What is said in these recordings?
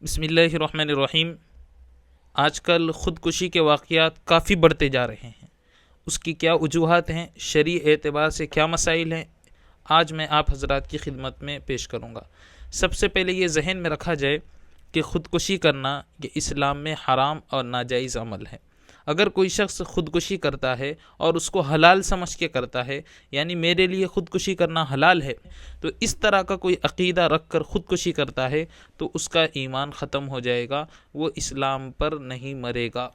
بسم اللہ الرحمن الرحیم۔ آج کل خودکشی کے واقعات کافی بڑھتے جا رہے ہیں۔ اس کی کیا وجوہات ہیں، شرعی اعتبار سے کیا مسائل ہیں، آج میں آپ حضرات کی خدمت میں پیش کروں گا۔ سب سے پہلے یہ ذہن میں رکھا جائے کہ خودکشی کرنا یہ اسلام میں حرام اور ناجائز عمل ہے۔ اگر کوئی شخص خودکشی کرتا ہے اور اس کو حلال سمجھ کے کرتا ہے، یعنی میرے لیے خودکشی کرنا حلال ہے، تو اس طرح کا کوئی عقیدہ رکھ کر خودکشی کرتا ہے تو اس کا ایمان ختم ہو جائے گا، وہ اسلام پر نہیں مرے گا۔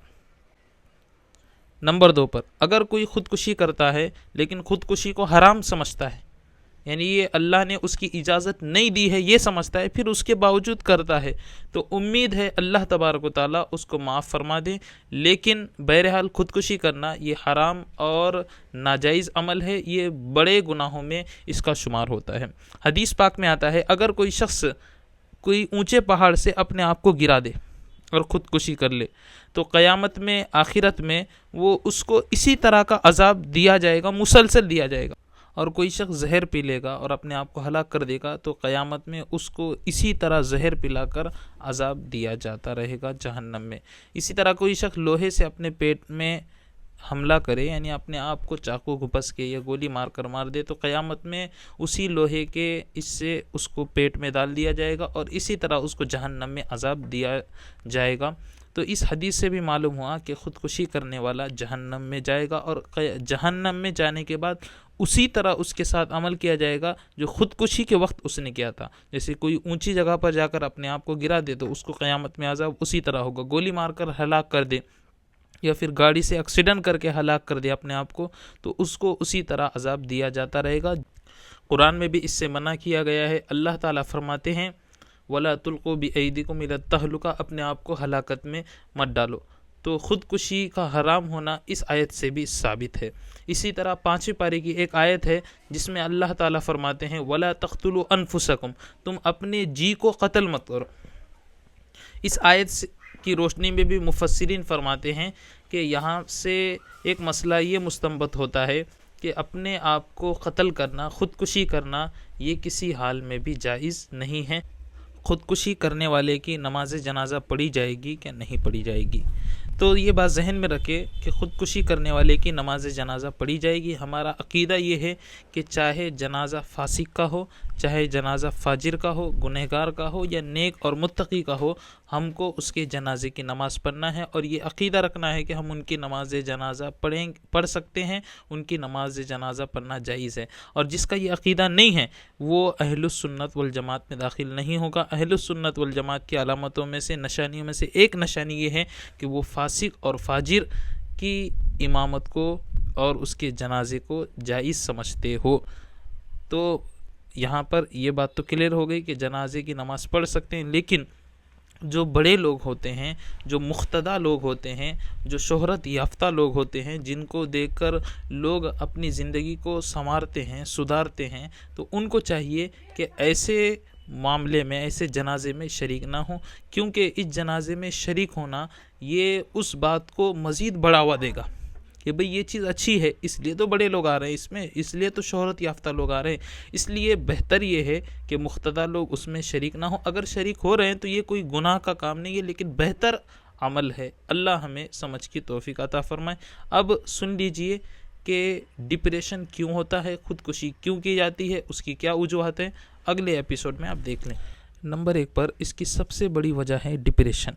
نمبر 2 پر، اگر کوئی خودکشی کرتا ہے لیکن خودکشی کو حرام سمجھتا ہے، یعنی یہ اللہ نے اس کی اجازت نہیں دی ہے یہ سمجھتا ہے، پھر اس کے باوجود کرتا ہے، تو امید ہے اللہ تبارک و تعالیٰ اس کو معاف فرما دے۔ لیکن بہرحال خودکشی کرنا یہ حرام اور ناجائز عمل ہے، یہ بڑے گناہوں میں اس کا شمار ہوتا ہے۔ حدیث پاک میں آتا ہے، اگر کوئی شخص کوئی اونچے پہاڑ سے اپنے آپ کو گرا دے اور خودکشی کر لے تو قیامت میں، آخرت میں وہ اس کو اسی طرح کا عذاب دیا جائے گا، مسلسل دیا جائے گا۔ اور کوئی شخص زہر پی لے گا اور اپنے آپ کو ہلاک کر دے گا تو قیامت میں اس کو اسی طرح زہر پلا کر عذاب دیا جاتا رہے گا جہنم میں۔ اسی طرح کوئی شخص لوہے سے اپنے پیٹ میں حملہ کرے، یعنی اپنے آپ کو چاقو گھپس کے یا گولی مار کر مار دے، تو قیامت میں اسی لوہے کے اس سے اس کو پیٹ میں ڈال دیا جائے گا اور اسی طرح اس کو جہنم میں عذاب دیا جائے گا۔ تو اس حدیث سے بھی معلوم ہوا کہ خودکشی کرنے والا جہنم میں جائے گا، اور جہنم میں جانے کے بعد اسی طرح اس کے ساتھ عمل کیا جائے گا جو خودکشی کے وقت اس نے کیا تھا۔ جیسے کوئی اونچی جگہ پر جا کر اپنے آپ کو گرا دے تو اس کو قیامت میں عذاب اسی طرح ہوگا، گولی مار کر ہلاک کر دے یا پھر گاڑی سے ایکسیڈنٹ کر کے ہلاک کر دے اپنے آپ کو، تو اس کو اسی طرح عذاب دیا جاتا رہے گا۔ قرآن میں بھی اس سے منع کیا گیا ہے۔ اللہ تعالیٰ فرماتے ہیں، وَلَا تُلْقُوا بِأَيْدِكُمْ إِلَى التَّهْلُكَةِ، اپنے آپ کو ہلاکت میں مت ڈالو۔ تو خودکشی کا حرام ہونا اس آیت سے بھی ثابت ہے۔ اسی طرح 5ویں پارے کی ایک آیت ہے جس میں اللہ تعالیٰ فرماتے ہیں، وَلَا تَقْتُلُوا أَنفُسَكُمْ، تم اپنے جی کو قتل مت کرو۔ اس آیت کی روشنی میں بھی مفسرین فرماتے ہیں کہ یہاں سے ایک مسئلہ یہ مستنبط ہوتا ہے کہ اپنے آپ کو قتل کرنا، خودکشی کرنا، یہ کسی حال میں بھی جائز نہیں ہے۔ خودکشی کرنے والے کی نماز جنازہ پڑھی جائے گی کہ نہیں پڑھی جائے گی؟ تو یہ بات ذہن میں رکھے کہ خودکشی کرنے والے کی نماز جنازہ پڑھی جائے گی۔ ہمارا عقیدہ یہ ہے کہ چاہے جنازہ فاسق کا ہو، چاہے جنازہ فاجر کا ہو، گنہگار کا ہو یا نیک اور متقی کا ہو، ہم کو اس کے جنازے کی نماز پڑھنا ہے، اور یہ عقیدہ رکھنا ہے کہ ہم ان کی نماز جنازہ پڑھ سکتے ہیں، ان کی نماز جنازہ پڑھنا جائز ہے۔ اور جس کا یہ عقیدہ نہیں ہے وہ اہل السنت والجماعت میں داخل نہیں ہوگا۔ اہل السنت والجماعت کی علامتوں میں سے، نشانیوں میں سے ایک نشانی یہ ہے کہ وہ فاسق اور فاجر کی امامت کو اور اس کے جنازے کو جائز سمجھتے ہو۔ تو یہاں پر یہ بات تو کلیئر ہو گئی کہ جنازے کی نماز پڑھ سکتے ہیں، لیکن جو بڑے لوگ ہوتے ہیں، جو مقتدی لوگ ہوتے ہیں، جو شہرت یافتہ لوگ ہوتے ہیں، جن کو دیکھ کر لوگ اپنی زندگی کو سنوارتے ہیں، سدھارتے ہیں، تو ان کو چاہیے کہ ایسے معاملے میں، ایسے جنازے میں شریک نہ ہوں، کیونکہ اس جنازے میں شریک ہونا یہ اس بات کو مزید بڑھاوا دے گا کہ بھئی یہ چیز اچھی ہے، اس لیے تو بڑے لوگ آ رہے ہیں اس میں، اس لیے تو شہرت یافتہ لوگ آ رہے ہیں، اس لیے بہتر یہ ہے کہ مقتدی لوگ اس میں شریک نہ ہوں۔ اگر شریک ہو رہے ہیں تو یہ کوئی گناہ کا کام نہیں ہے، لیکن بہتر عمل ہے۔ اللہ ہمیں سمجھ کی توفیق عطا فرمائے۔ اب سن لیجئے کہ ڈپریشن کیوں ہوتا ہے، خودکشی کیوں کی جاتی ہے، اس کی کیا وجوہات ہیں، اگلے ایپیسوڈ میں آپ دیکھ لیں۔ نمبر 1 پر اس کی سب سے بڑی وجہ ہے ڈپریشن،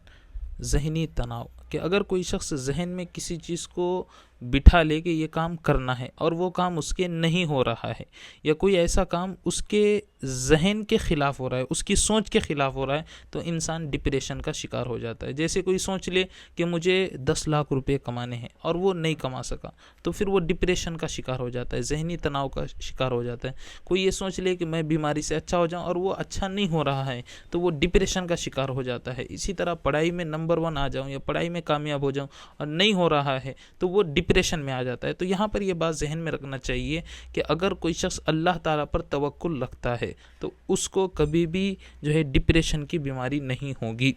ذہنی تناؤ، کہ اگر کوئی شخص ذہن میں کسی چیز کو بٹھا لے کہ یہ کام کرنا ہے اور وہ کام اس کے نہیں ہو رہا ہے، یا کوئی ایسا کام اس کے ذہن کے خلاف ہو رہا ہے، اس کی سوچ کے خلاف ہو رہا ہے، تو انسان ڈپریشن کا شکار ہو جاتا ہے۔ جیسے کوئی سوچ لے کہ مجھے 10 لاکھ روپے کمانے ہیں اور وہ نہیں کما سکا، تو پھر وہ ڈپریشن کا شکار ہو جاتا ہے، ذہنی تناؤ کا شکار ہو جاتا ہے۔ کوئی یہ سوچ لے کہ میں بیماری سے اچھا ہو جاؤں اور وہ اچھا نہیں ہو رہا ہے، تو وہ ڈپریشن کا شکار ہو جاتا ہے۔ اسی طرح پڑھائی میں نمبر 1 آ جاؤں یا پڑھائی میں کامیاب ہو جاؤں اور نہیں ہو رہا ہے، تو وہ ڈپریشن میں آ جاتا ہے۔ تو یہاں پر یہ بات ذہن میں رکھنا چاہیے کہ اگر کوئی شخص اللہ تعالیٰ پر توکل رکھتا ہے تو اس کو کبھی بھی جو ہے ڈپریشن کی بیماری نہیں ہوگی۔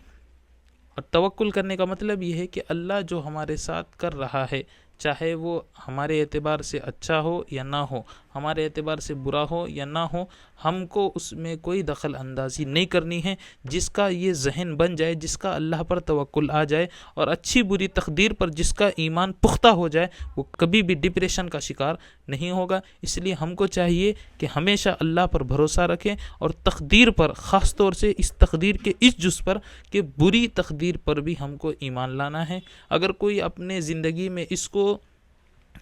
اور توکل کرنے کا مطلب یہ ہے کہ اللہ جو ہمارے ساتھ کر رہا ہے، چاہے وہ ہمارے اعتبار سے اچھا ہو یا نہ ہو، ہمارے اعتبار سے برا ہو یا نہ ہو، ہم کو اس میں کوئی دخل اندازی نہیں کرنی ہے۔ جس کا یہ ذہن بن جائے، جس کا اللہ پر توکل آ جائے اور اچھی بری تقدیر پر جس کا ایمان پختہ ہو جائے، وہ کبھی بھی ڈپریشن کا شکار نہیں ہوگا۔ اس لیے ہم کو چاہیے کہ ہمیشہ اللہ پر بھروسہ رکھیں، اور تقدیر پر، خاص طور سے اس تقدیر کے اس جز پر کہ بری تقدیر پر بھی ہم کو ایمان لانا ہے۔ اگر کوئی اپنے زندگی میں اس کو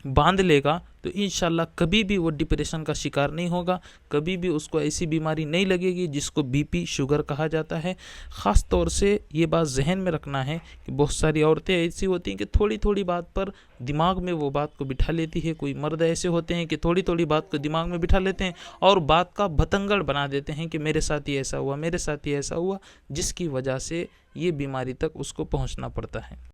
باندھ لے گا تو انشاءاللہ کبھی بھی وہ ڈپریشن کا شکار نہیں ہوگا، کبھی بھی اس کو ایسی بیماری نہیں لگے گی جس کو بی پی، شوگر کہا جاتا ہے۔ خاص طور سے یہ بات ذہن میں رکھنا ہے کہ بہت ساری عورتیں ایسی ہوتی ہیں کہ تھوڑی تھوڑی بات پر دماغ میں وہ بات کو بٹھا لیتی ہے، کوئی مرد ایسے ہوتے ہیں کہ تھوڑی تھوڑی بات کو دماغ میں بٹھا لیتے ہیں اور بات کا بتنگڑ بنا دیتے ہیں کہ میرے ساتھ ہی ایسا ہوا، میرے ساتھ ہی ایسا ہوا، جس کی وجہ سے یہ بیماری تک اس کو پہنچنا پڑتا ہے۔